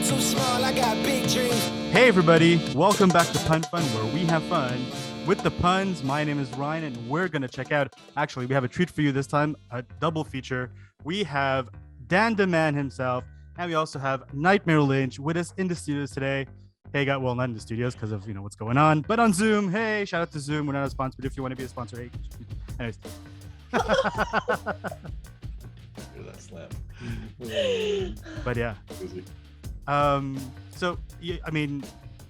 too small, I got big dreams. Hey everybody, welcome back to Pun Fun, where we have fun with the puns. My name is Ryan, and we're going to check out, actually, we have a treat for you this time, a double feature. We have Dan the Man himself, and we also have Knightmare Lynch with us in the studios today. Hey, well, not in the studios because of, what's going on, but on Zoom. Hey, shout out to Zoom. We're not a sponsor, but if you want to be a sponsor, hey. Anyways. That slam. But yeah. So, I mean,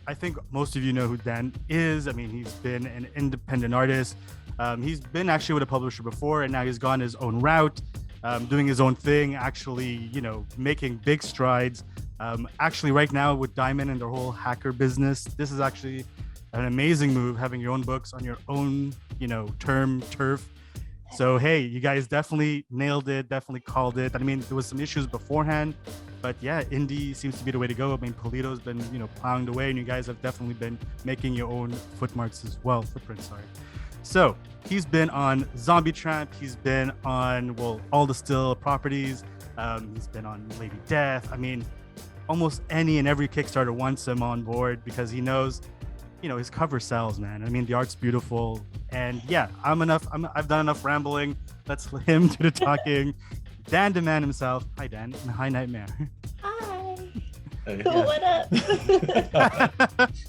I think most of you know who Dan is. I mean, he's been an independent artist. He's been actually with a publisher before, and now he's gone his own route, doing his own thing, actually, making big strides. Actually, right now with Diamond and their whole hacker business, this is actually an amazing move, having your own books on your own, turf. So, hey, you guys definitely nailed it, definitely called it. I mean, there was some issues beforehand, but yeah, indie seems to be the way to go. I mean, Polito's been, plowing the way, and you guys have definitely been making your own footprints. Sorry. So he's been on Zombie Tramp. He's been on, all the still properties. He's been on Lady Death. I mean, almost any and every Kickstarter wants him on board because he knows, his cover sells, man. I mean, the art's beautiful. And yeah, I've done enough rambling. Let's let him do the talking. Dan the Man himself. Hi, Dan. And hi, Knightmare. Hi. Hey. What up?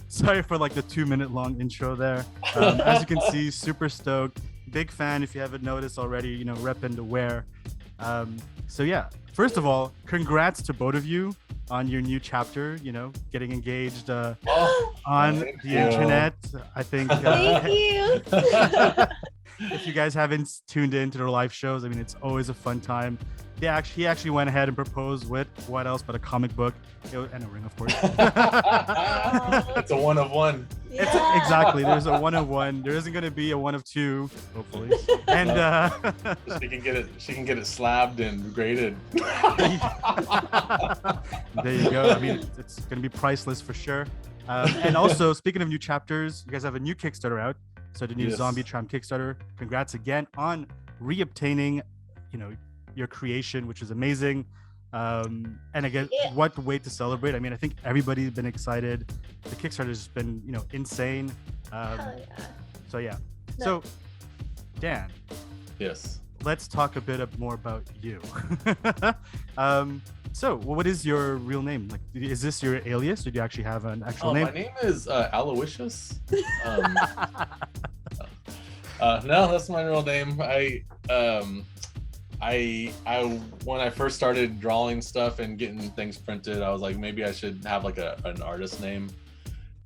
Sorry for like the 2-minute long intro there. As you can see, super stoked. Big fan if you haven't noticed already, repping the wear. So yeah, first of all, congrats to both of you on your new chapter, getting engaged on the internet. I think Thank you. if you guys haven't tuned in to their live shows, I mean, it's always a fun time. He actually went ahead and proposed with what else but a comic book and a ring, of course. It's a one of one. Yeah. Exactly. There's a one of one. There isn't going to be a one of two, hopefully. And She can get it slabbed and graded. there you go. I mean, it's going to be priceless for sure. And also, speaking of new chapters, you guys have a new Kickstarter out. So the new Zombie Tramp Kickstarter. Congrats again on reobtaining, your creation, which is amazing. And again, what way to celebrate? I mean, I think everybody's been excited. The Kickstarter's been, insane. So yeah. No. So Dan. Yes. Let's talk a bit more about you. So what is your real name? Like, is this your alias, or do you actually have an actual name? My name is Aloysius. No, that's my real name. I when I first started drawing stuff and getting things printed, I was like, maybe I should have like an artist name,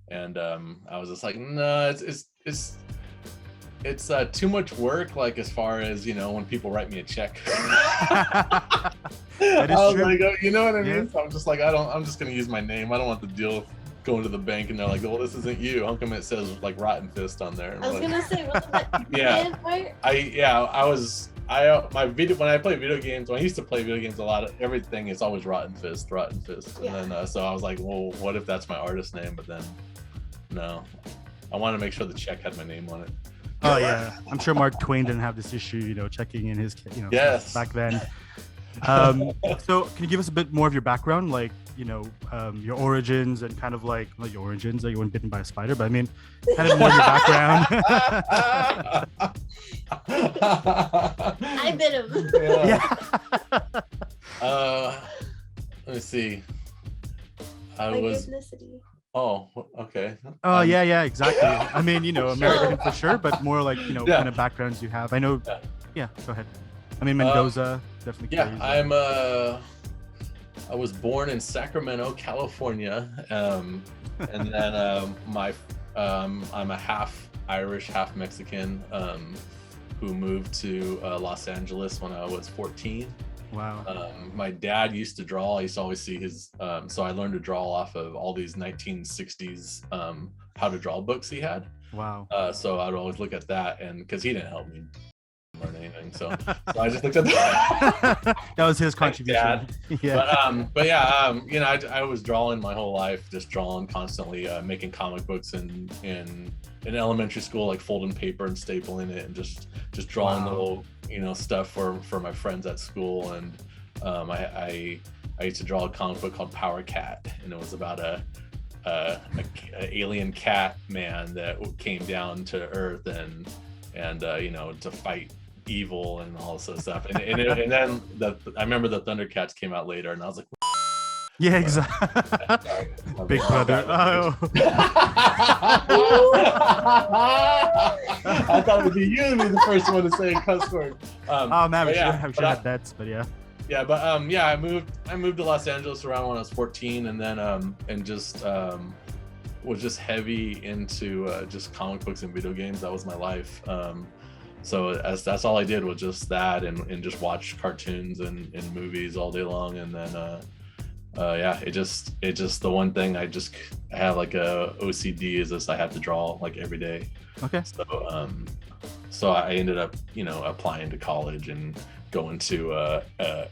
and I was just like, no, it's too much work, like as far as when people write me a check. That is true. Like, you know what I mean? Yeah. So I'm just like, I'm just gonna use my name. I don't want the deal going to the bank and they're like, well, this isn't you. How come it says like Rotten Fist on there? I was gonna say, wasn't that Yeah. part? When I play video games, when I used to play video games a lot, everything is always Rotten Fist. And then so I was like, well, what if that's my artist name? But then no, I want to make sure the check had my name on it. Oh yeah, I'm sure Mark Twain didn't have this issue, checking in his, Yes. back then. So can you give us a bit more of your background, like, your origins and kind of like, not your origins, like you weren't bitten by a spider, but I mean, kind of more of your background. I bit him. Yeah. Let me see. Ethnicity. Oh, okay. Oh yeah, exactly. I mean, American for sure, but more like, kind of backgrounds you have. I know. Yeah, go ahead. I mean, Mendoza, definitely. Yeah, crazy. I was born in Sacramento, California, and then I'm a half Irish, half Mexican, who moved to Los Angeles when I was 14. Wow. My dad used to draw. I used to always see his, so I learned to draw off of all these 1960s how to draw books he had. Wow. So I'd always look at that, and because he didn't help me learn anything, so I just looked at that. That was his contribution. Yeah. But yeah, I was drawing my whole life, just drawing constantly, making comic books in elementary school, like folding paper and stapling it, and just drawing little stuff for my friends at school. And I I used to draw a comic book called Power Cat, and it was about a alien cat man that came down to Earth and you know, to fight evil and all this sort of stuff. And then I remember the Thundercats came out later, and I was like, Yeah, exactly. Big brother. Oh. I thought it would be you to be the first one to say a cuss word. Oh man, we should yeah, have had bets, but yeah. Yeah, but yeah, I moved to Los Angeles around when I was 14, and then and just was just heavy into just comic books and video games. That was my life. So that's all I did was just that, and just watch cartoons and movies all day long. And then yeah, it just the one thing I have like a OCD is this: I have to draw like every day. Okay. So I ended up, you know, applying to college and going to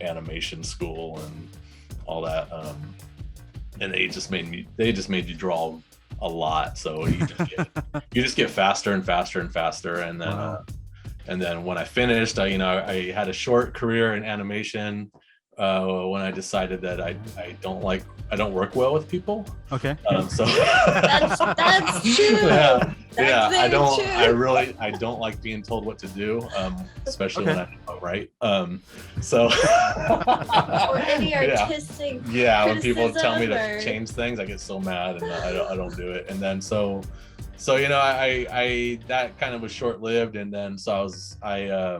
animation school and all that. And they just made you draw a lot. So you just get faster and faster and faster. And then Wow. And then when I finished, I had a short career in animation when I decided that I don't work well with people. Okay. So That's true. Yeah, That's I very true. I don't like being told what to do, especially Okay. when I know right. So Or any artistic yeah, when people criticism tell me to or- change things, I get so mad and I don't do it. And then so you know, I that kind of was short lived. And then so I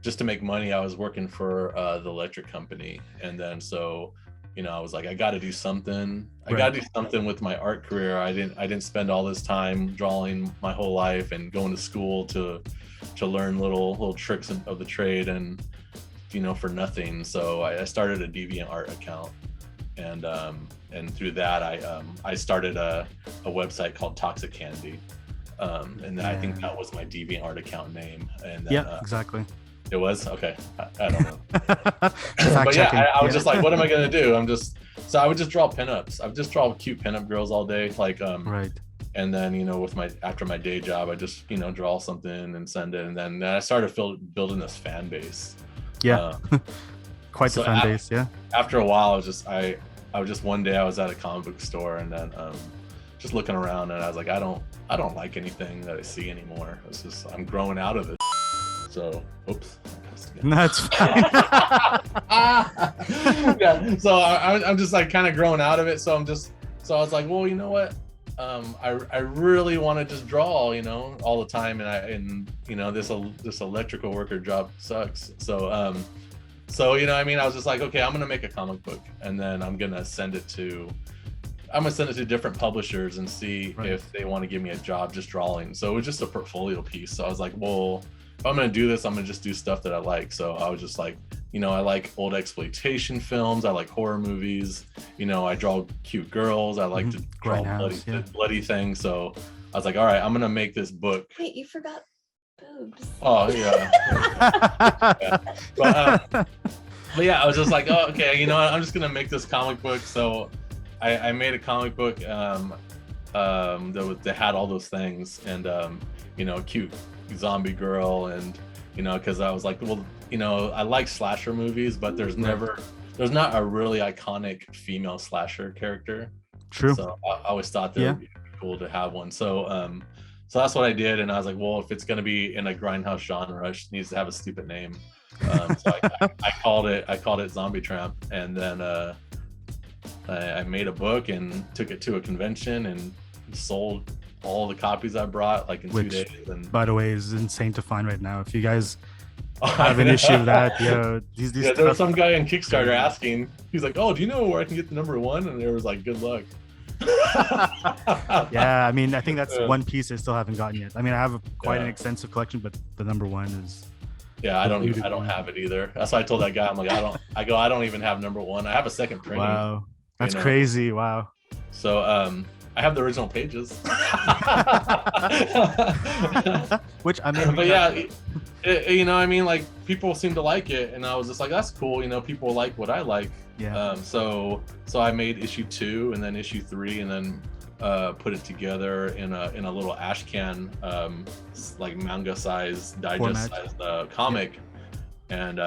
just to make money, I was working for the electric company. And then so, you know, I was like, I got to do something. I got to do something with my art career. I didn't spend all this time drawing my whole life and going to school to learn little tricks of the trade, and you know, for nothing. So I started a DeviantArt account, and through that I started a website called Toxic Candy, and I think that was my DeviantArt account name. And then, Yeah, exactly. it was okay. I don't know. Fact But checking. yeah, I was just like, what am I gonna do? So I would just draw pinups. I would just draw cute pinup girls all day, like Right. And then, you know, after my day job, I just, you know, draw something and send it, and then I started building this fan base. Yeah. Quite the so fan base. Yeah. After a while, I was just one day I was at a comic book store, and then just looking around, and I was like, I don't like anything that I see anymore. It's just, I'm growing out of it. So, oops. That's fine. Yeah. So I'm just like kind of growing out of it. So I was like, well, you know what? I really want to just draw, you know, all the time, and you know, this electrical worker job sucks. So you know, I mean, I was just like, okay, I'm gonna make a comic book, and then I'm gonna send it to different publishers and see if they want to give me a job just drawing. So it was just a portfolio piece. So I was like, well, if I'm gonna do this, I'm gonna just do stuff that I like. So I was just like, you know, I like old exploitation films, I like horror movies, you know, I draw cute girls, I like to draw bloody things. So I was like, all right, I'm gonna make this book. Wait, you forgot boobs. Oh yeah. Yeah. But yeah, I was just like, oh, okay, you know what? I'm just gonna make this comic book. So I made a comic book that had all those things, and you know, cute zombie girl, and you know, because I was like, well, you know, I like slasher movies, but there's not a really iconic female slasher character. True. So I always thought that would be cool to have one. So so that's what I did, and I was like, well, if it's gonna be in a grindhouse genre, it needs to have a stupid name. So I called it Zombie Tramp, and then I made a book and took it to a convention and sold all the copies I brought like in 2 days. And by the way, is insane to find right now. If you guys have an issue with that, these there was some guy on Kickstarter asking, he's like, oh, do you know where I can get the #1? And there was like, good luck. Yeah, I mean, I think that's one piece I still haven't gotten yet. I mean, I have quite an extensive collection, but the #1 is. Yeah, I don't have it either. That's why I told that guy, I'm like, I don't even have #1. I have a second printing. Wow, that's you know? crazy. Wow. So I have the original pages. Which I mean, but yeah, you know, I mean, like, people seem to like it, and I was just like, that's cool. You know, people like what I like. Yeah. So I made issue 2 and then issue 3, and then put it together in a little ash can, like manga size, digest size comic. and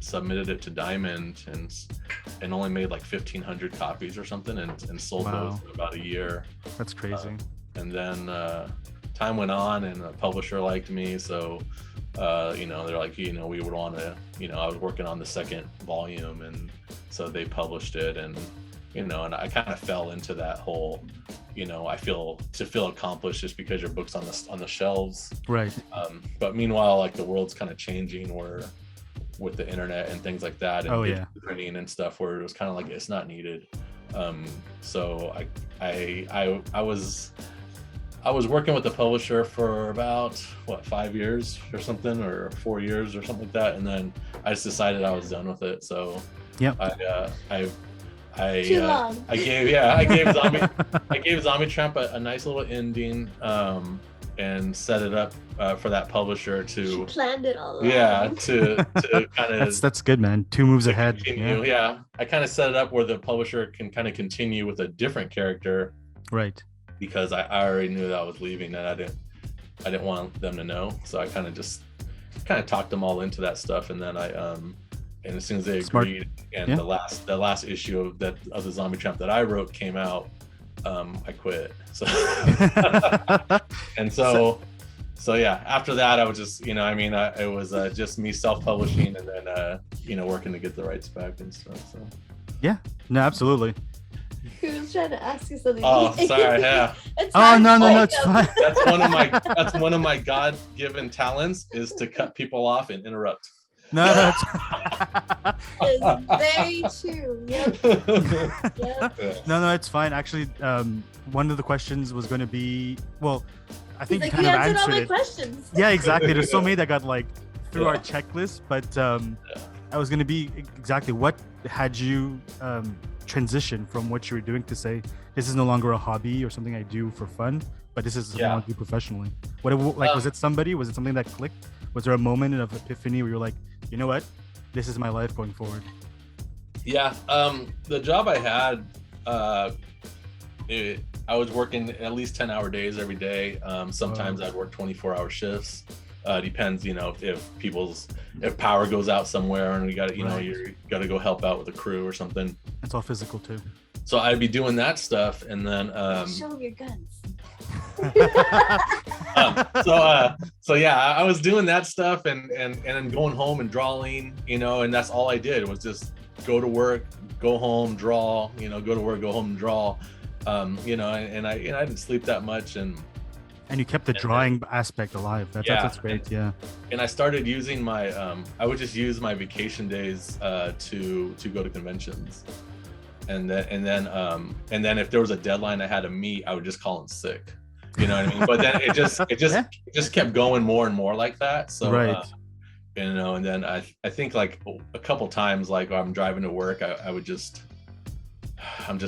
submitted it to Diamond, and only made like 1,500 copies or something, and sold those in about a year. That's crazy. And then time went on, and a publisher liked me, so they're like, we would want to, I was working on the second volume, and so they published it, and and I kind of fell into that whole, I feel accomplished just because your book's on the shelves, right? But meanwhile, like, the world's kind of changing, where with the internet and things like that, and printing and stuff, where it was kind of like, it's not needed. So I was working with the publisher for about 5 years or something, or 4 years or something like that, and then I just decided I was done with it. So I gave Zombie Tramp a nice little ending, and set it up for that publisher to. She planned it all. To kind of. That's good, man. 2 moves ahead. Continue. I kind of set it up where the publisher can kind of continue with a different character. Right. Because I already knew that I was leaving, and I didn't want them to know, so I kind of talked them all into that stuff, and then and as soon as they agreed, and the last issue of the Zombie Tramp that I wrote came out, I quit. So and so after that, I was just it was just me self-publishing, and then working to get the rights back and stuff. So no, absolutely. He was trying to ask you something. Oh, sorry. Yeah. No, it's fine. That's one of my God-given talents, is to cut people off and interrupt. No, it's very true. Yep. No, it's fine. Actually, one of the questions was going to be, I think you kind of answered all my it. Questions. Yeah, exactly. There's so many that got through our checklist, but I was going to be exactly what had you transition from what you were doing to say, this is no longer a hobby or something I do for fun, but this is something I want to do professionally. Was it somebody? Was it something that clicked? Was there a moment of epiphany where you're like, you know what, this is my life going forward? Yeah. The job I had, I was working at least 10-hour days every day. Sometimes I'd work 24-hour shifts. Depends, if power goes out somewhere, and we got to, you got to go help out with the crew or something. It's all physical too. So I'd be doing that stuff, and then show them your guns. I was doing that stuff, and then going home and drawing, and that's all I did, was just go to work, go home, draw, go to work, go home and draw, and I didn't sleep that much, and you kept the drawing aspect alive. That's great. And I started using my I would just use my vacation days to go to conventions, and then if there was a deadline I had to meet, I would just call in sick. You know what I mean? But then it just kept going more and more like that. So and then I think like a couple times, like I'm driving to work, I'm just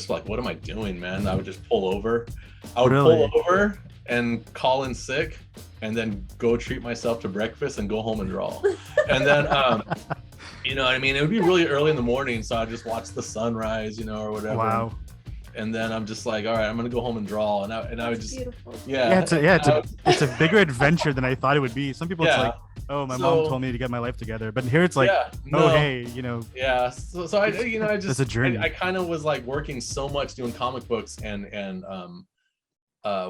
like, what am I doing, man? I would just pull over. Pull over and call in sick, and then go treat myself to breakfast and go home and draw. And then you know what I mean? It would be really early in the morning, so I'd just watch the sunrise, or whatever. Wow. And then I'm just like, all right, I'm gonna go home and draw, and I would just beautiful. It's a bigger adventure than I thought it would be. Some people it's like, oh, my mom told me to get my life together, but here it's like, hey, Yeah. So I just it's a journey. I kind of was like working so much doing comic books and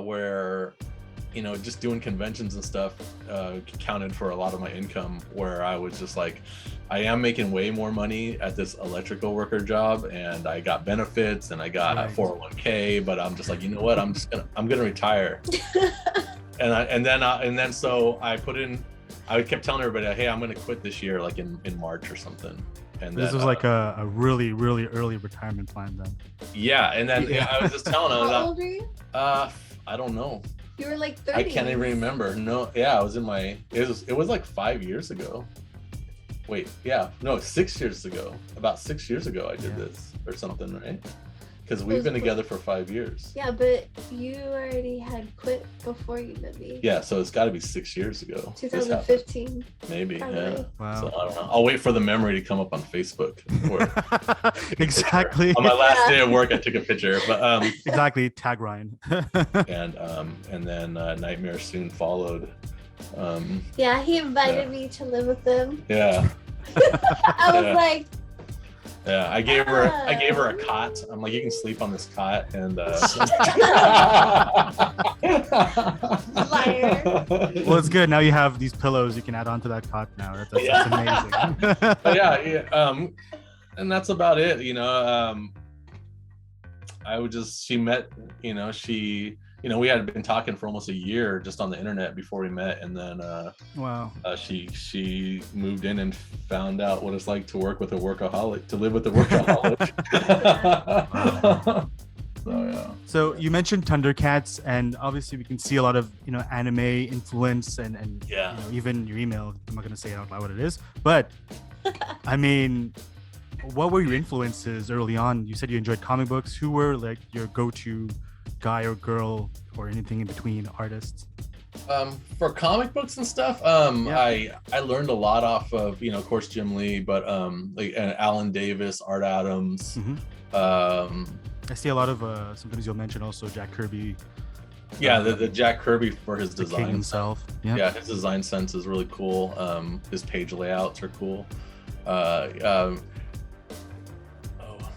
where just doing conventions and stuff counted for a lot of my income, where I was just like, I am making way more money at this electrical worker job, and I got benefits, and I got a 401k, but I'm just like, you know what, I'm gonna retire. and then so I kept telling everybody, hey, I'm gonna quit this year, like in March or something. And this was like a really, really early retirement plan then. Yeah, and then I was just telling them. How old are you? I don't know. You were like 30. I can't even remember. No, I was in my. It was like 5 years ago. Wait, 6 years ago. About 6 years ago, I did this or something, right? Because we've been together for 5 years. Yeah, but you already had quit before you met me. Yeah, so it's got to be 6 years ago. 2015. Maybe, probably. yeah. Wow. So I don't know. I'll wait for the memory to come up on Facebook. Exactly. On my last day of work, I took a picture. But exactly. Tag Ryan. and then Knightmare soon followed. Yeah, he invited me to live with him. Yeah. I was Yeah. like, Yeah, I gave her a cot. I'm like, you can sleep on this cot, and Liar. Well, it's good. Now you have these pillows you can add on to that cot now. That's amazing. But yeah, and that's about it. She met, we had been talking for almost a year just on the internet before we met, and then Wow. she moved in and found out what it's like to live with a workaholic. So yeah. So you mentioned Thundercats, and obviously we can see a lot of anime influence, and Yeah. even your email. I'm not gonna say out loud what it is, but I mean, what were your influences early on? You said you enjoyed comic books. Who were like your go-to guy or girl or anything in between artists? For comic books and stuff, I learned a lot off of of course Jim Lee, but like Alan Davis, Art Adams. I see a lot of sometimes you'll mention also Jack Kirby. Yeah, the Jack Kirby for his the design king himself. Yeah, his design sense is really cool. His page layouts are cool. Oh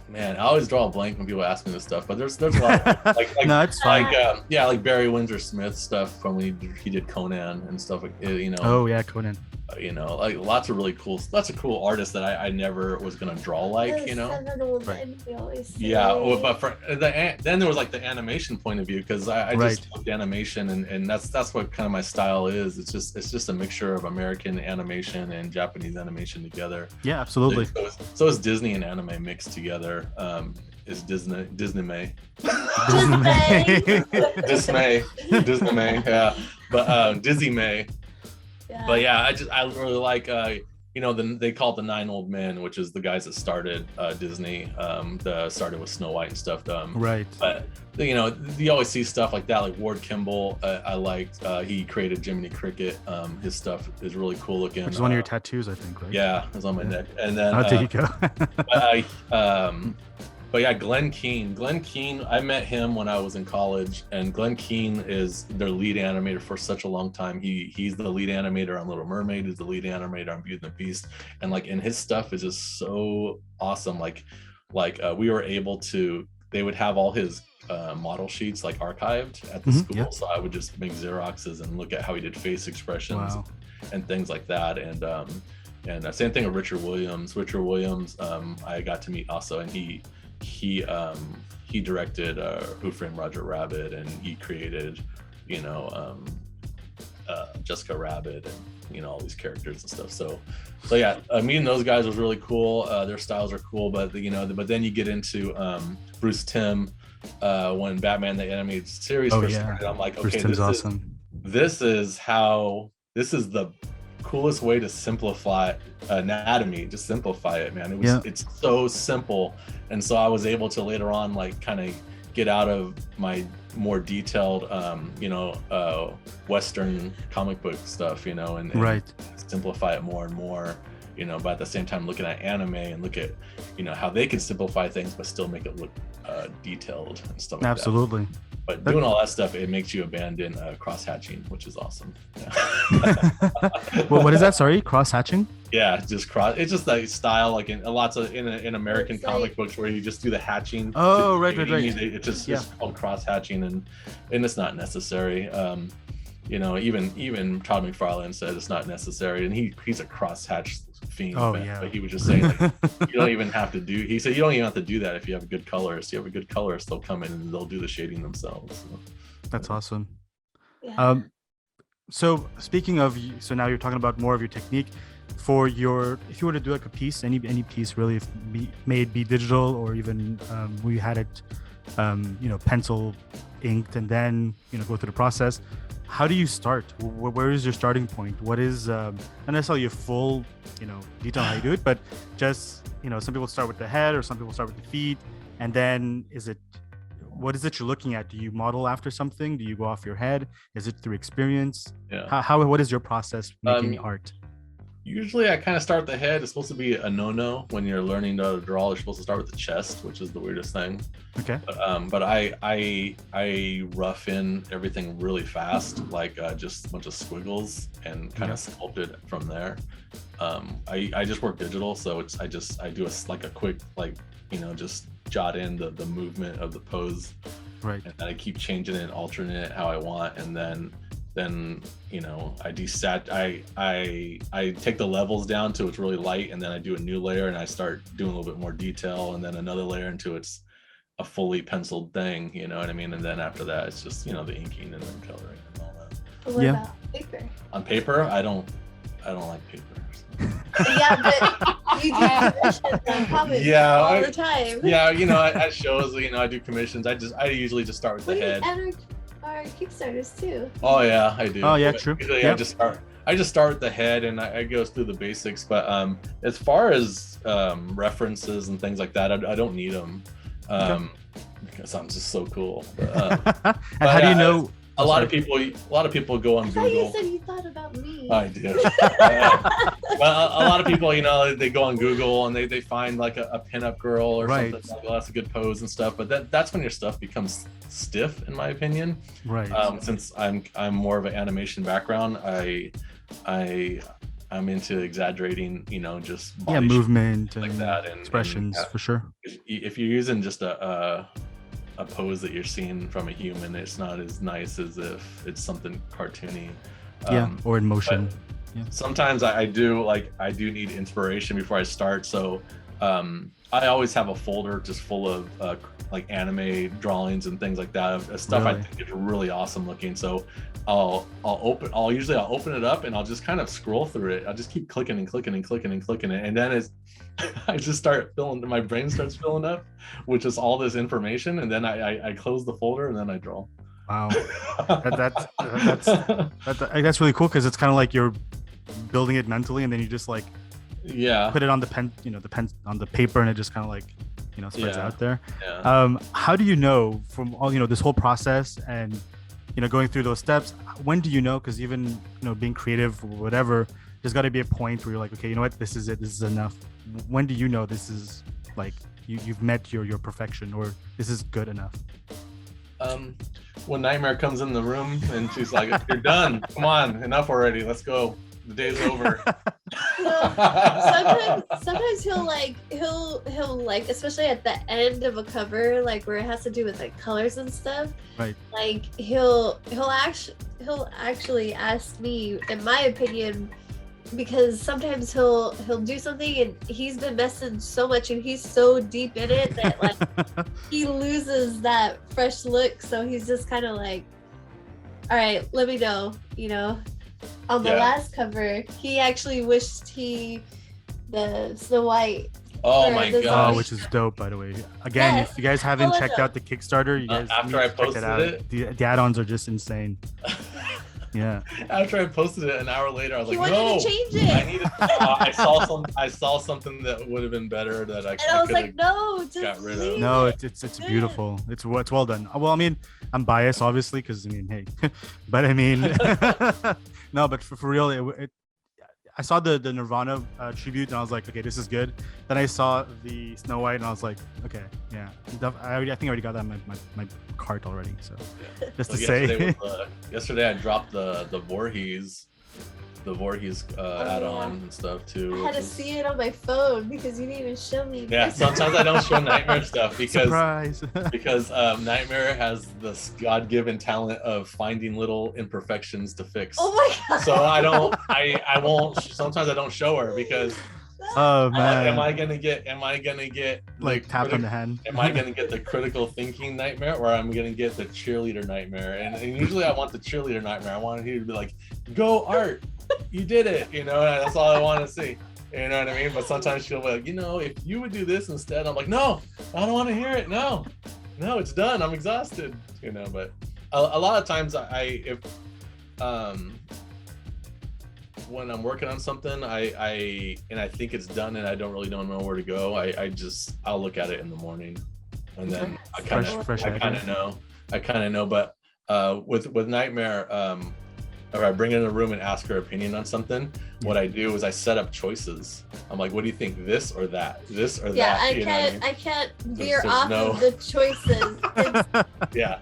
man, I always draw a blank when people ask me this stuff, but there's a lot of, like No, it's fine. like Barry Windsor Smith stuff from when he did Conan and stuff like Oh yeah, Conan. Like lots of cool artists that I never was gonna draw like, Right. Yeah, but then there was like the animation point of view, because I just loved animation, and that's what kind of my style is. It's just a mixture of American animation and Japanese animation together. Yeah, absolutely. So is Disney and anime mixed together. Is Disney May. Disney May, yeah. But Dizzy May. Yeah. But yeah, I really like they call it the Nine Old Men, which is the guys that started Disney, started with Snow White and stuff. Right. But you always see stuff like that, like Ward Kimball. I liked. He created Jiminy Cricket. His stuff is really cool looking. Which is one of your tattoos, I think, right? Yeah, it's on my neck. And then there you go. But yeah, Glenn Keane. I met him when I was in college, and Glenn Keane is their lead animator for such a long time. He's the lead animator on Little Mermaid. He's the lead animator on Beauty and the Beast, and and his stuff is just so awesome. We were able to. They would have all his model sheets archived at the school, yeah. So I would just make Xeroxes and look at how he did face expressions and things like that, and same thing with Richard Williams. I got to meet also, and he directed Who Framed Roger Rabbit, and he created Jessica Rabbit, and all these characters and stuff. So yeah, meeting those guys was really cool. Their styles are cool, but but then you get into Bruce Timm when Batman the Animated Series first started. I'm like, Bruce okay, Timm's awesome. This is the coolest way to simplify anatomy. Just simplify it, man. It's so simple, and so I was able to later on kind of get out of my more detailed Western comic book stuff, and simplify it more and more, but at the same time looking at anime and look at how they can simplify things but still make it look detailed and stuff like Absolutely. that. But doing all that stuff, it makes you abandon cross-hatching, which is awesome. Yeah. Well, what is that? Sorry, cross-hatching? Yeah, just cross. It's just like style, like in American comic books where you just do the hatching. Oh, right. It's just called cross-hatching, and it's not necessary. Even Todd McFarlane said it's not necessary, and he's a cross-hatch fiend. But he was just saying you don't even have to do. He said you don't even have to do that if you have a good colorist. You have a good colorist, they'll come in and they'll do the shading themselves. So. That's awesome. Yeah. So speaking of, now you're talking about more of your technique for if you were to do a piece, any piece really, if may it be digital or even we had it, pencil inked, and then go through the process. How do you start? Where is your starting point? What is not necessarily a full detail how you do it, but just some people start with the head, or some people start with the feet, and then what is it you're looking at? Do you model after something? Do you go off your head? Is it through experience? Yeah. What is your process making art? Usually I kind of start with the head. It's supposed to be a no-no when you're learning to draw. You're supposed to start with the chest, which is the weirdest thing. Okay. But I rough in everything really fast, like just a bunch of squiggles, and kind of sculpt it from there. I just work digital, so I do a quick, like, just jot in the movement of the pose, right? And then I keep changing it, altering it how I want, and then I take the levels down to it's really light, and then I do a new layer and I start doing a little bit more detail, and then another layer until it's a fully penciled thing, you know what I mean? And then after that it's just the inking and then coloring and all that. But what about paper? On paper, I don't like paper. Yeah, but you do commissions on comics all the time. Yeah, at shows, I do commissions. I usually just start with the head. And our Kickstarters too. Oh yeah, I do. Oh yeah, true. Usually I just start with the head, and I go through the basics. But as far as references and things like that, I don't need them because I'm just so cool. But how do you know? A lot of people go on Google. I thought you said you thought about me. I do. Well, a lot of people, they go on Google and they find like a pinup girl or something. Like, oh, that's a good pose and stuff. But that's when your stuff becomes stiff, in my opinion. Right. Since I'm more of an animation background, I'm into exaggerating, just body movement like and that and expressions for sure. If you're using just a pose that you're seeing from a human, it's not as nice as if it's something cartoony. Or in motion. Sometimes I do need inspiration before I start, so I always have a folder just full of like anime drawings and things like that, of stuff I think is really awesome looking. So I'll open it up and I'll just kind of scroll through it. I'll just keep clicking and clicking and clicking and clicking it, and then I just start my brain starts filling up with just all this information, and then I close the folder and then I draw. Wow, that's really cool, because it's kind of like you're building it mentally, and then you just like put it on the pen, the pen on the paper, and it just kind of like spreads out there. How do you know from all this whole process and going through those steps? When do you know? Because even being creative or whatever, there's got to be a point where you're like, okay, you know what, this is it, this is enough. When do you know this is like you've met your perfection, or this is good enough? When Knightmare comes in the room and she's like, you're done, come on, enough already, let's go, the day's over. Sometimes he'll like, especially at the end of a cover, like where it has to do with like colors and stuff, right? Like he'll actually ask me, in my opinion, because sometimes he'll do something and he's been messing so much and he's so deep in it that like he loses that fresh look, so he's just kind of like, all right, let me know. On the last cover, he actually wished the Snow White. Oh my god! Which is dope, by the way. Again, if you guys haven't checked out the Kickstarter, you guys after I posted it, the add-ons are just insane. Yeah. After I posted it, an hour later, I was like, no, to change it. I needed. I saw something that would have been better that I was like, no, just got rid of. No, it's beautiful. It's well done. Well, I mean, I'm biased, obviously, because hey, but I mean, no, but for real, I saw the Nirvana tribute and I was like, okay, this is good. Then I saw the Snow White and I was like, okay, yeah, I think I already got that in my cart already. So just to say, yesterday I dropped the Voorhees add-on and stuff too. I had to see it on my phone because you didn't even show me. Yeah, sometimes I don't show Knightmare stuff because Knightmare has this God-given talent of finding little imperfections to fix. Oh my god! So I won't. Sometimes I don't show her because. Oh man! Am I gonna get like tap on the hand? Am I gonna get the critical thinking Knightmare, or I'm gonna get the cheerleader Knightmare? And usually I want the cheerleader Knightmare. I want him to be like, "Go Art, you did it!" That's all I want to see. You know what I mean? But sometimes she'll be like, if you would do this instead, I'm like, no, I don't want to hear it. No, it's done. I'm exhausted. But a lot of times when I'm working on something, I think it's done and I don't know where to go, I'll look at it in the morning, and then I kind of know. But with Knightmare, or I bring her in a room and ask her opinion on something, what I do is I set up choices. I'm like, what do you think, this or that, this or Yeah, that? I can't veer there's off no- of the choices. It's Yeah,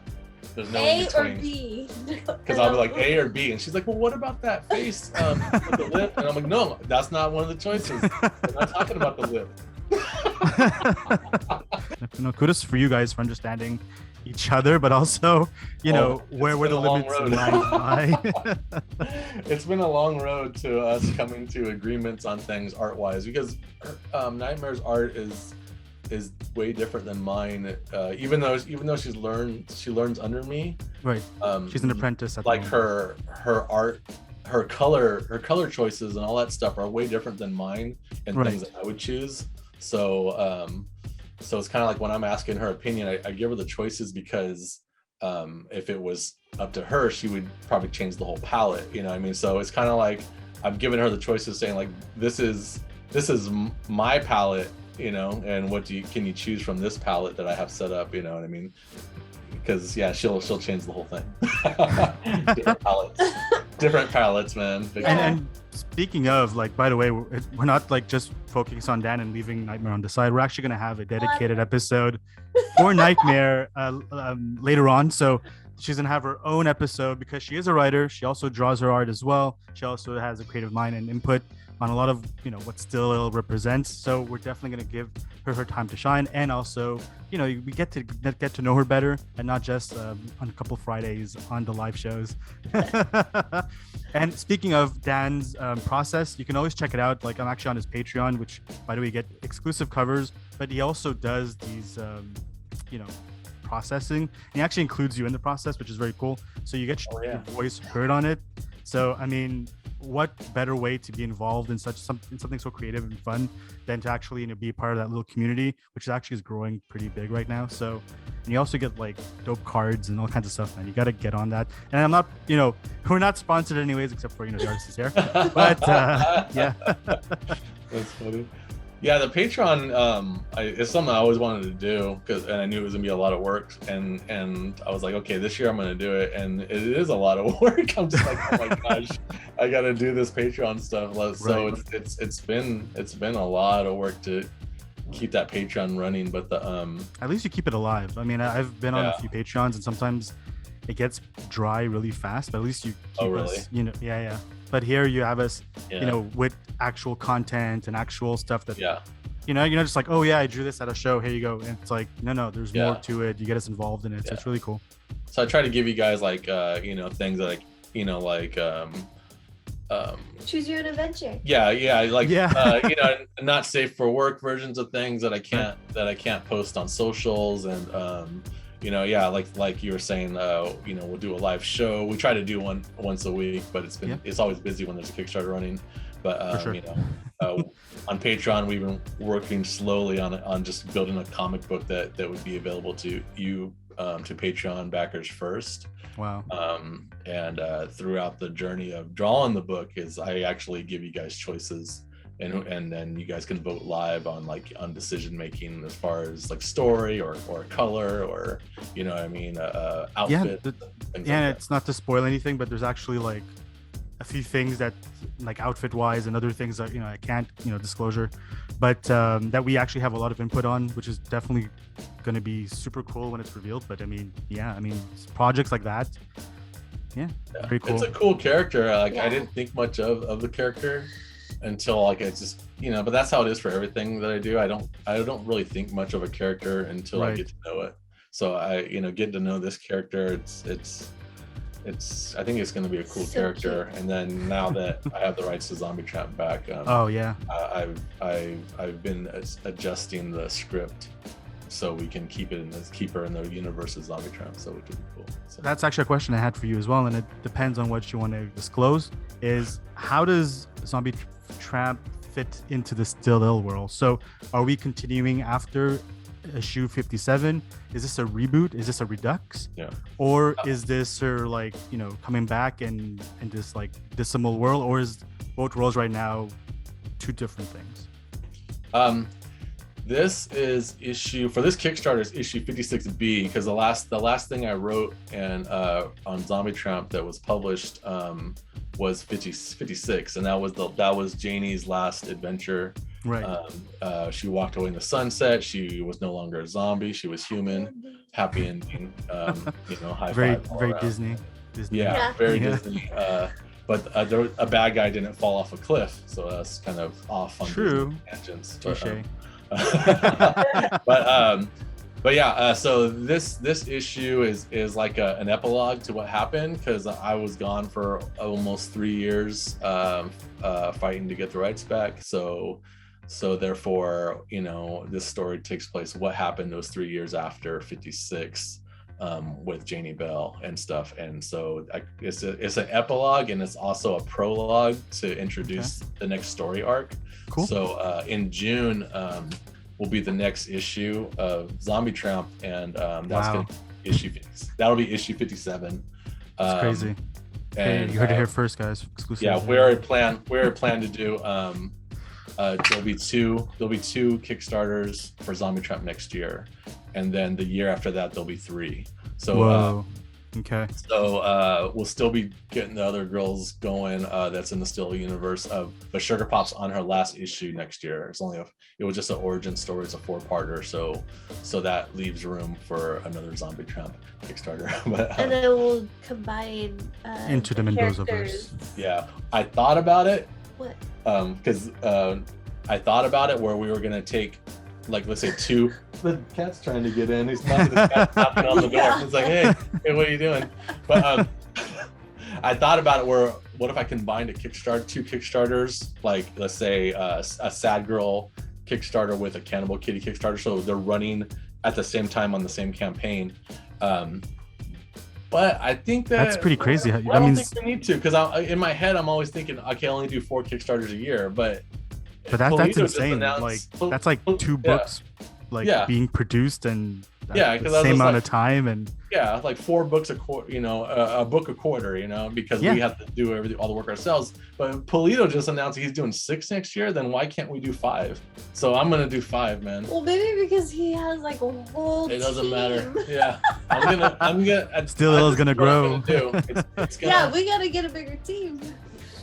there's no A in or between. B. Because I'll be like A or B, and she's like, well, what about that face with the lip? And I'm like, no, that's not one of the choices. We're not talking about the lip. Kudos for you guys for understanding each other, but also, where the limits lie. It's been a long road to us coming to agreements on things art-wise, because Knightmare's art is way different than mine. Even though she learns under me. Right. She's an apprentice. Like her art, her color choices and all that stuff are way different than mine and things that I would choose. So it's kind of like when I'm asking her opinion, I give her the choices because if it was up to her, she would probably change the whole palette. You know what I mean? So it's kind of like I'm giving her the choices, saying like, this is my palette, and what can you choose from this palette that I have set up? You know what I mean? Because she'll change the whole thing. different palettes, man. And speaking of, like, by the way, we're not like just focusing on Dan and leaving Knightmare on the side. We're actually gonna have a dedicated episode for Knightmare later on. So she's gonna have her own episode because she is a writer. She also draws her art as well. She also has a creative mind and input on a lot of what Still represents. So we're definitely going to give her time to shine, and also we get to know her better, and not just on a couple Fridays on the live shows. And speaking of Dan's process, you can always check it out. Like, I'm actually on his Patreon, which, by the way, you get exclusive covers, but he also does these processing, and he actually includes you in the process, which is very cool. So you get your voice heard on it. So I mean, what better way to be involved in something so creative and fun than to actually be a part of that little community, which actually is growing pretty big right now. So, and you also get like dope cards and all kinds of stuff, man. You got to get on that. And I'm not, we're not sponsored anyways, except for the artists here. But yeah, that's funny. Yeah, the Patreon it's something I always wanted to do, and I knew it was gonna be a lot of work, and I was like, okay, this year I'm gonna do it, and it is a lot of work. I'm just like, oh my gosh, I gotta do this Patreon stuff. So it's been a lot of work to keep that Patreon running, but at least you keep it alive. I mean, I've been on a few Patreons, and sometimes it gets dry really fast, but at least you keep us, yeah. But here you have us, with actual content and actual stuff that, you're not just like, oh yeah, I drew this at a show, here you go. And it's like, no, there's more to it. You get us involved in it. So it's really cool. So I try to give you guys like, things that choose your own adventure. Not safe for work versions of things that I can't post on socials, and like you were saying, we'll do a live show. We try to do one once a week, but it's always busy when there's a Kickstarter running. But on Patreon, we've been working slowly on just building a comic book that would be available to you, to Patreon backers first. Wow. And throughout the journey of drawing the book, I actually give you guys choices, and then you guys can vote live on decision making as far as like story or color or outfit. It's not to spoil anything, but there's actually like a few things that, like, outfit wise, and other things that I can't disclosure, but that we actually have a lot of input on, which is definitely going to be super cool when it's revealed. But I mean projects like that, very cool. It's a cool character. I didn't think much of the character until it's just but that's how it is for everything that I do. I don't really think much of a character until I get to know it. So I get to know this character. It's I think it's going to be a cool character. Cute. And then now that I have the rights to Zombie Tramp back, I've been adjusting the script so we can keep her in the universe of Zombie Tramp, so it could be cool. So. That's actually a question I had for you as well, and it depends on what you want to disclose. Is how does Zombie Tramp fit into the Still Ill world? So are we continuing after issue 57? Is this a reboot? Is this a redux? Or is this her coming back in this dismal world, or is both worlds right now two different things? This is issue for this Kickstarter is issue 56B, because the last thing I wrote and on Zombie Tramp that was published was 56, and that was Janie's last adventure. Right. She walked away in the sunset. She was no longer a zombie. She was human. Happy ending. High Very five all very around. Disney. Yeah, very Yeah. Disney. But a bad guy didn't fall off a cliff, so that's kind of off on True. Disney tangents. Touche. But yeah, so this issue is like an epilogue to what happened, because I was gone for almost 3 years fighting to get the rights back. So therefore, this story takes place what happened those 3 years after 56 with Janie Bell and stuff. And so it's an epilogue, and it's also a prologue to introduce the next story arc. Cool. So in June will be the next issue of Zombie Tramp, and that's going to be that'll be issue 57. It's crazy. And you heard it here first, guys. Exclusive. yeah, we already plan to do there'll be two Kickstarters for Zombie Tramp next year, and then the year after that there'll be 3. So Whoa. Okay. So we'll still be getting the other girls going. That's in the Still universe. But Sugar Pop's on her last issue next year. It was just an origin story. It's a 4-parter. So that leaves room for another Zombie Tramp Kickstarter. But, and then we'll combine into the Mendozaverse. Yeah, I thought about it. What? Because I thought about it where we were gonna take, like, let's say 2. The cat's trying to get in. He's knocking on the door. Yeah. It's like, hey, what are you doing? But I thought about it where, what if I combined 2 Kickstarters, like, let's say a Sad Girl Kickstarter with a Cannibal Kitty Kickstarter, so they're running at the same time on the same campaign. But I think that's pretty crazy. I don't think we need to, because in my head I'm always thinking I can only do 4 Kickstarters a year, but that's insane. Like, that's like 2 books being produced, and the same amount of time, and like 4 books a quarter, a book a quarter, because we have to do all the work ourselves. But Polito just announced he's doing 6 next year. Then why can't we do 5? So I'm gonna do 5, man. Well, maybe because he has like a whole It doesn't team. matter. Yeah, I'm gonna. Still is gonna grow. It's gonna, Yeah, we gotta get a bigger team.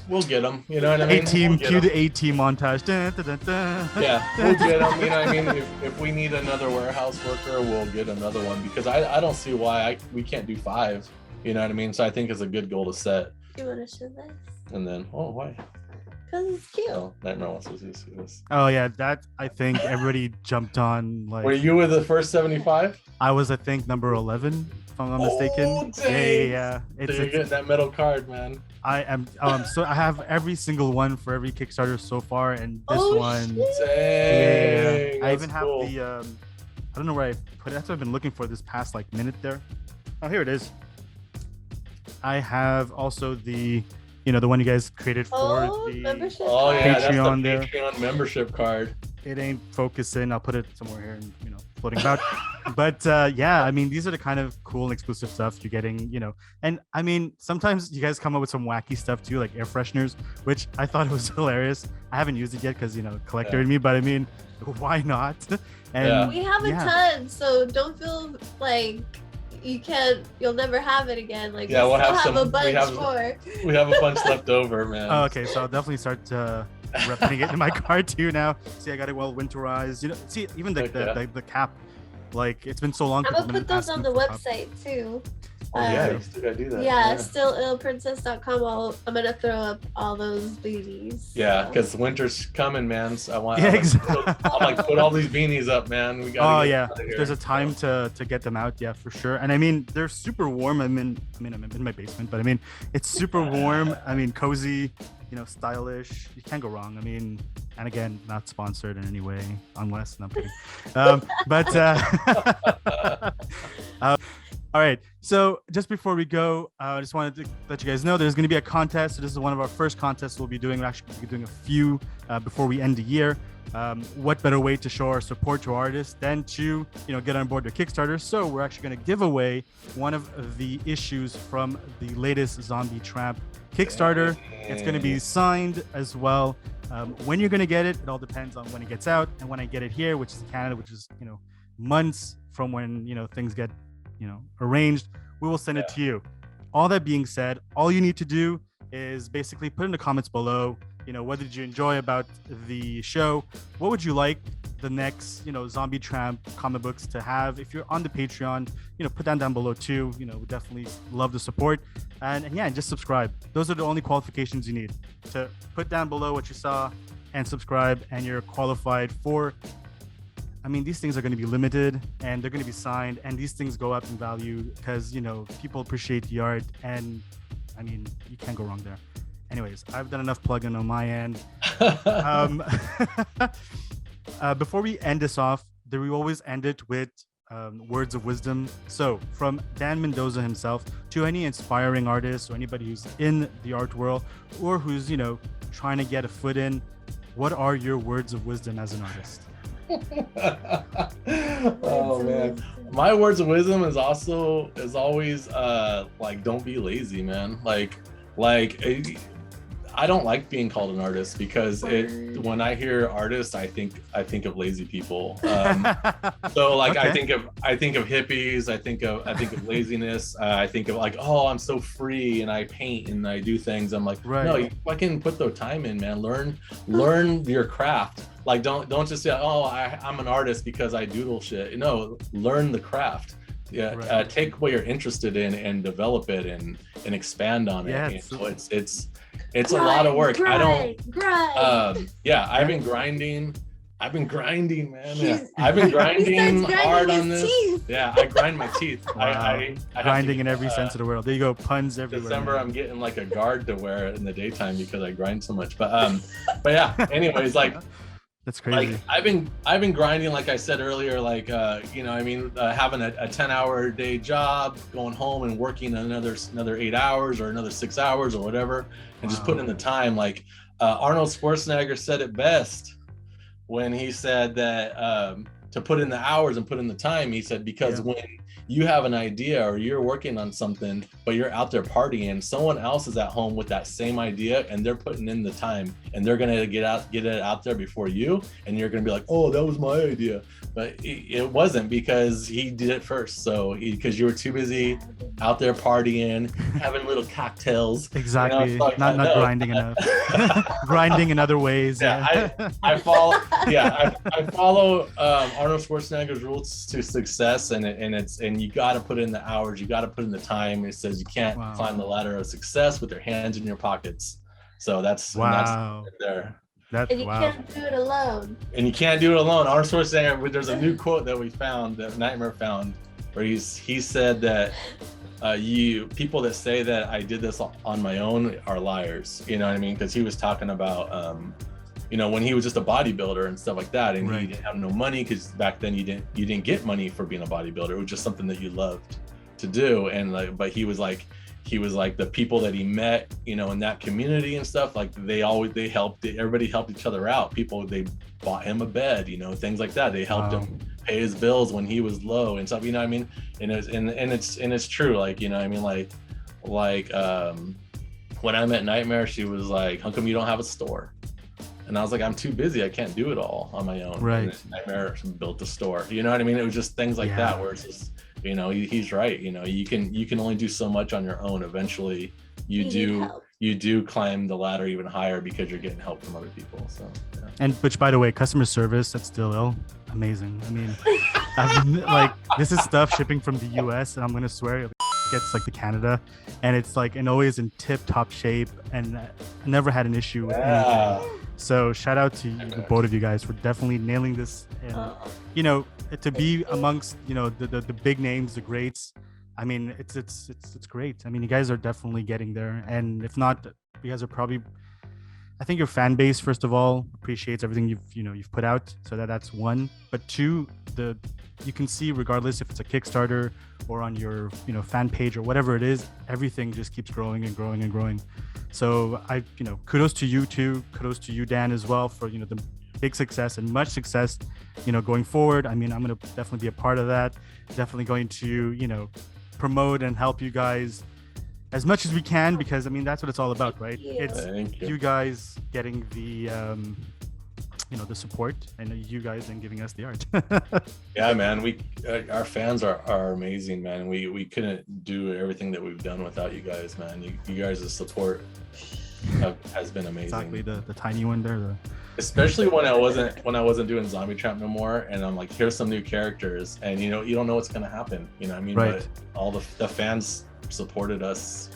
We'll get them. You know what I mean? A-team, We'll cue get the A-team montage. Dun, dun, dun, dun. Yeah, we'll get them. You know what I mean? If we need another warehouse worker, we'll get another one, because I don't see why we can't do 5. You know what I mean? So I think it's a good goal to set. You wanna show this? And then, why? Because it's cute. Oh, Knightmare wants to see this. Oh yeah, that I think everybody jumped on. Like, Were you with the first 75? I was, I think, number 11, if I'm not mistaken. Dang. Yeah. So you're getting that metal card, man. I am. So I have every single one for every Kickstarter so far, and this one. Dang. I even that's have cool. the. I don't know where I put it. That's what I've been looking for this past minute there. Oh, here it is. I have also the, the one you guys created for the membership. Oh yeah, Patreon that's the there. Patreon membership card. It ain't focusing. I'll put it somewhere here and floating about. But yeah, I mean, these are the kind of cool and exclusive stuff you're getting, and I mean, sometimes you guys come up with some wacky stuff too, like air fresheners, which I thought was hilarious. I haven't used it yet because collector in me, but I mean, why not? And We have a ton, so don't feel like you'll never have it again. Like, Yeah, we'll have have some- a bunch we have- more. We have a bunch left over, man. Oh, okay, so I'll definitely start repping it in my card too now. See, I got it well winterized. See, even the cap, like, it's been so long. I'm people gonna have put been those on asking the for cups. website too. Oh, yeah, you still gotta do that. Yeah, stillillprincess.com. I'm gonna throw up all those beanies. Yeah, so. because winter's coming, man. So I want. Yeah, I'm exactly. like, put all these beanies up, man. We got. Oh yeah, if there's a time to get them out, yeah, for sure. And I mean, they're super warm. I'm in my basement, but I mean, it's super warm. I mean, cozy, stylish. You can't go wrong. I mean, and again, not sponsored in any way, unless no, I'm kidding. All right. So just before we go, I just wanted to let you guys know there's going to be a contest. So this is one of our first contests we'll be doing. We're actually going to be doing a few before we end the year. What better way to show our support to artists than to get on board the Kickstarter? So we're actually going to give away one of the issues from the latest Zombie Tramp Kickstarter. It's going to be signed as well. When you're going to get it, it all depends on when it gets out. And when I get it here, which is Canada, which is, months from when, things get, arranged, we will send it to you. All that being said, all you need to do is basically put in the comments below, what did you enjoy about the show? What would you like the next, Zombie Tramp comic books to have? If you're on the Patreon, put that down below too. We definitely love the support. And yeah, just subscribe. Those are the only qualifications you need to put down below what you saw and subscribe, and you're qualified for. I mean, these things are going to be limited and they're going to be signed, and these things go up in value because, people appreciate the art, and I mean, you can't go wrong there. Anyways, I've done enough plugging on my end. Before we end this off, we always end it with words of wisdom. So from Dan Mendoza himself to any inspiring artist or anybody who's in the art world or who's, trying to get a foot in, what are your words of wisdom as an artist? Oh man, my words of wisdom is always like, don't be lazy, man. Like I don't like being called an artist because when I hear artist, I think of lazy people. So like, okay. I think of hippies. I think of laziness. I think of like, oh, I'm so free and I paint and I do things. I'm like, right. No, you fucking put the time in, man. Learn your craft. Like, don't just say, oh, I'm an artist because I doodle shit. No, learn the craft. Yeah, right. Take what you're interested in and develop it and expand on it. Yeah, so it's a lot of work. Grind. Yeah, I've been grinding, man. Yeah. I've been grinding hard on this. Teeth. Yeah, I grind my teeth. Wow. I grinding in every sense of the world. There you go, puns everywhere. December, man. I'm getting like a guard to wear in the daytime because I grind so much. But yeah. Anyways, like. That's crazy. Like I've been grinding, like I said earlier, like having a 10-hour day job, going home and working another 8 hours or another 6 hours or whatever, and just putting in the time. Like Arnold Schwarzenegger said it best when he said that to put in the hours and put in the time. He said, because when you have an idea or you're working on something, but you're out there partying, someone else is at home with that same idea and they're putting in the time and they're gonna get it out there before you, and you're gonna be like, oh, that was my idea, but it wasn't, because he did it first. So because you were too busy out there partying, having little cocktails. Exactly. Not grinding enough. Grinding in other ways. Yeah, I follow. Yeah, I follow Arnold Schwarzenegger's rules to success, and you got to put in the hours, you got to put in the time. It says you can't climb the ladder of success with your hands in your pockets. So that's right there. And you can't do it alone. And you can't do it alone. Arnold Schwarzenegger, there's a new quote that we found, that Knightmare found, where he said that people that say that I did this on my own are liars. You know what I mean? Because he was talking about when he was just a bodybuilder and stuff like that, and he didn't have no money, because back then you didn't get money for being a bodybuilder. It was just something that you loved to do. And but he was like the people that he met, in that community and stuff, like everybody helped each other out. People, they bought him a bed, things like that. They helped him pay his bills when he was low and stuff, you know what I mean? And it's true, like, you know what I mean? Like when I met Knightmare, she was like, how come you don't have a store? And I was like, I'm too busy. I can't do it all on my own. Right. And Knightmare built the store. You know what I mean? It was just things like that where it's just, he's right. You can only do so much on your own. Eventually, you do climb the ladder even higher because you're getting help from other people. So. Yeah. And which, by the way, customer service at Still amazing. I mean, I've been, like, this is stuff shipping from the U.S. and I'm gonna swear it gets like to Canada, and it's like, and always in tip-top shape, and I never had an issue with anything. So shout out to both of you guys for definitely nailing this, and to be amongst the big names, the greats. I mean, it's great. I mean, you guys are definitely getting there, and if not, you guys are probably, I think your fan base, first of all, appreciates everything you've put out, so that's one. But two, you can see, regardless if it's a Kickstarter or on your fan page or whatever it is, everything just keeps growing and growing and growing. So kudos to you too, kudos to you, Dan, as well, for the big success and much success going forward. I mean, I'm going to definitely be a part of that, definitely going to promote and help you guys as much as we can, because I mean that's what it's all about, right? It's Thank you. you guys getting the the support, and you guys then giving us the art. Yeah, man, we our fans are amazing, man. We couldn't do everything that we've done without you guys, man. You guys' support has been amazing. Exactly, the tiny one there. Especially when I wasn't doing Zombie Tramp no more, and I'm like, here's some new characters, and you don't know what's gonna happen. You know what I mean? Right. But all the fans supported us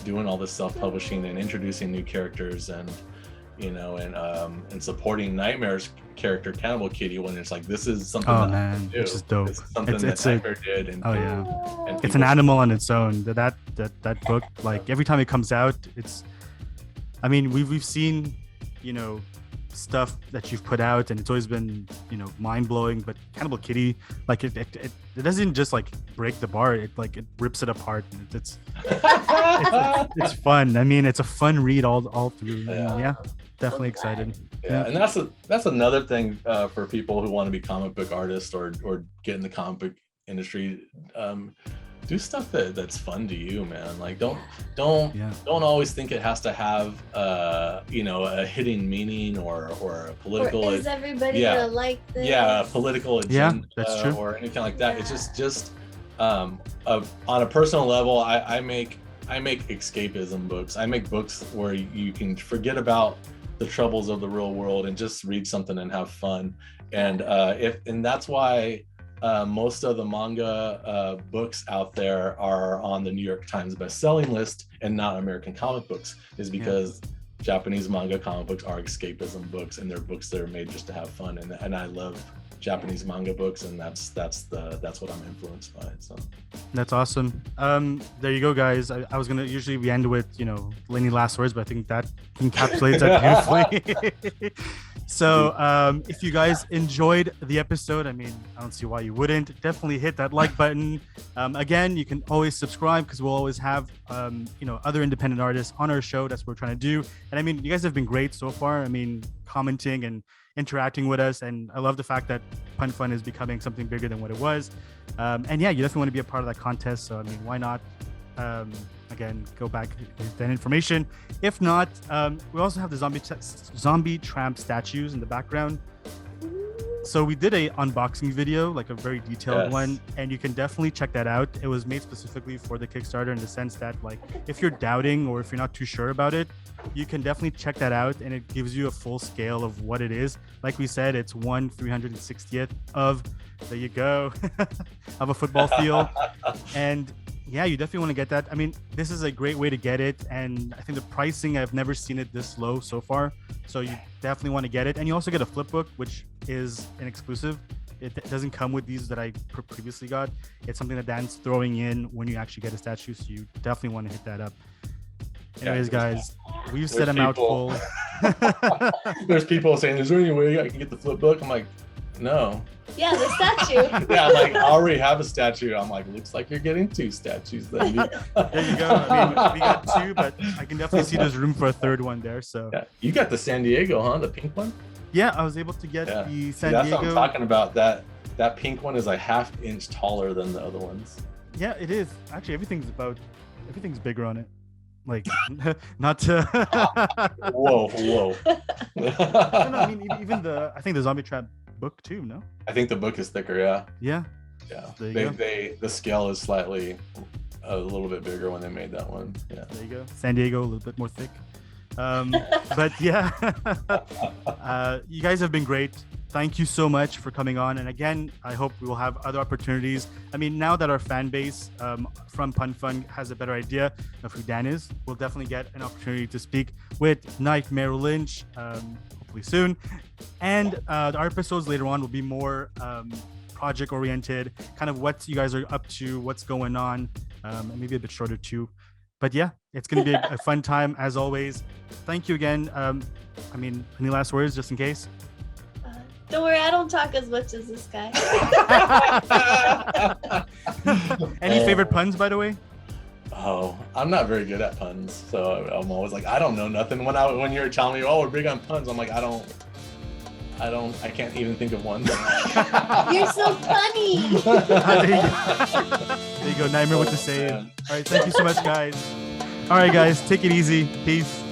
doing all this self-publishing and introducing new characters, and and supporting Knightmare's character Cannibal Kitty, when it's like, this is something Oh that man, do. which is dope. This is something that Nightmare did, and Oh yeah, and it's people an animal on its own. That book, like every time it comes out, I mean, we've seen, stuff that you've put out, and it's always been, mind blowing. But Cannibal Kitty, like it doesn't just like break the bar. It rips it apart. And it's fun. I mean, it's a fun read all through. Yeah, definitely excited. Yeah, and that's another thing for people who want to be comic book artists or get in the comic book industry. Do stuff that's fun to you, man. Like don't always think it has to have a hidden meaning or a political. Or is everybody gonna like this? Yeah, a political agenda. Yeah, that's true. Or anything like that. It's just on a personal level. I make escapism books. I make books where you can forget about the troubles of the real world and just read something and have fun. And that's why most of the manga books out there are on the New York Times best-selling list and not American comic books, is because Japanese manga comic books are escapism books, and they're books that are made just to have fun. And I love Japanese manga books, and that's what I'm influenced by. So that's awesome. There you go, guys. I was gonna usually we end with Lenny last words, but I think that encapsulates that beautifully. So if you guys enjoyed the episode, I mean, I don't see why you wouldn't. Definitely hit that like button. Again, you can always subscribe, because we'll always have other independent artists on our show. That's what we're trying to do. And I mean, you guys have been great so far. I mean, commenting and interacting with us, and I love the fact that Pun Fun is becoming something bigger than what it was. And yeah, you definitely want to be a part of that contest. So I mean, why not? Again, go back with that information. If not, we also have the Zombie Tramp statues in the background. So we did a unboxing video, like a very detailed one, and you can definitely check that out. It was made specifically for the Kickstarter, in the sense that, like, if you're doubting or if you're not too sure about it, you can definitely check that out, and it gives you a full scale of what it is. Like we said, it's 1/360th of, there you go, of a football field. And yeah, you definitely want to get that. I mean, this is a great way to get it, and I think the pricing, I've never seen it this low so far. So you definitely want to get it. And you also get a flip book, which is an exclusive. It doesn't come with these that I previously got. It's something that Dan's throwing in when you actually get a statue, so you definitely want to hit that up. Anyways, guys, we've set a mouthful. There's people saying, is there any way I can get the flip book? I'm like, no. Yeah, the statue. Yeah, like, I already have a statue. I'm like, looks like you're getting 2 statues then. There you go. I mean, we got 2, but I can definitely see there's room for a 3rd one there. So yeah, you got the San Diego, huh? The pink one? Yeah, I was able to get the San Diego. That's Diego. what I'm talking about. That pink one is a ½ inch taller than the other ones. Yeah, it is. Actually, everything's bigger on it. Like, not to. Whoa. No, I mean, even I think the Zombie Tramp book too. No. I think the book is thicker. Yeah. Yeah. The scale is slightly a little bit bigger when they made that one. Yeah. There you go. San Diego, a little bit more thick. But yeah, you guys have been great. Thank you so much for coming on. And again, I hope we will have other opportunities. I mean, now that our fan base from Pun Fun has a better idea of who Dan is, we'll definitely get an opportunity to speak with Knightmare, Lynch, hopefully soon. And our episodes later on will be more project oriented, kind of what you guys are up to, what's going on, and maybe a bit shorter too. But yeah, it's going to be a fun time as always. Thank you again. I mean, any last words just in case? Don't worry, I don't talk as much as this guy. Any favorite puns, by the way? Oh, I'm not very good at puns, so I'm always like, I don't know nothing. When you're telling me, oh, we're big on puns, I'm like, I can't even think of one. You're so funny. There you go, Nightmare with the Oh, save. man. All right, thank you so much, guys. All right, guys, take it easy. Peace.